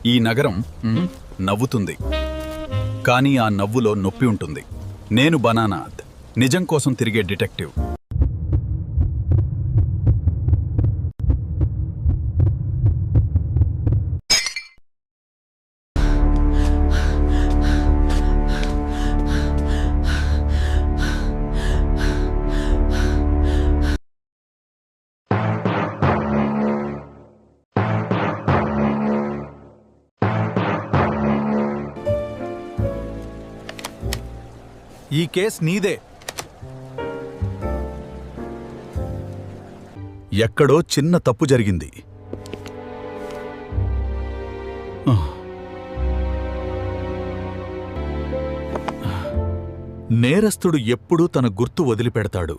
ఈ నగరం నవ్వుతుంది, కానీ ఆ నవ్వులో నొప్పి ఉంటుంది. నేను బనానాథ్, నిజం కోసం తిరిగే డిటెక్టివ్. ఈ కేస్ నీదే. ఎక్కడో చిన్న తప్పు జరిగింది. నేరస్తుడు ఎప్పుడూ తన గుర్తు వదిలిపెడతాడు.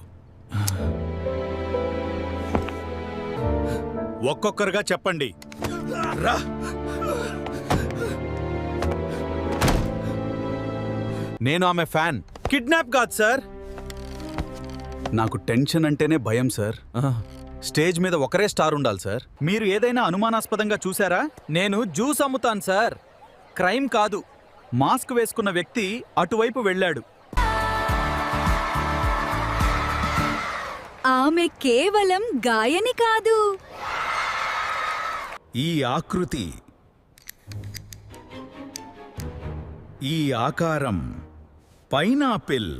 ఒక్కొక్కరుగా చెప్పండి. రా. నేను ఆమె ఫ్యాన్. కిడ్నాప్ కాదు సార్. నాకు టెన్షన్ అంటేనే భయం సార్. స్టేజ్ మీద ఒకరే స్టార్ ఉండాలి సార్. మీరు ఏదైనా అనుమానాస్పదంగా చూసారా? నేను జ్యూస్ అమ్ముతాను సార్, క్రైమ్ కాదు. మాస్క్ వేసుకున్న వ్యక్తి అటువైపు వెళ్ళాడు. ఆమె కేవలం గాయని కాదు. ఈ ఆకృతి, ఈ ఆకారం పైనాపిల్.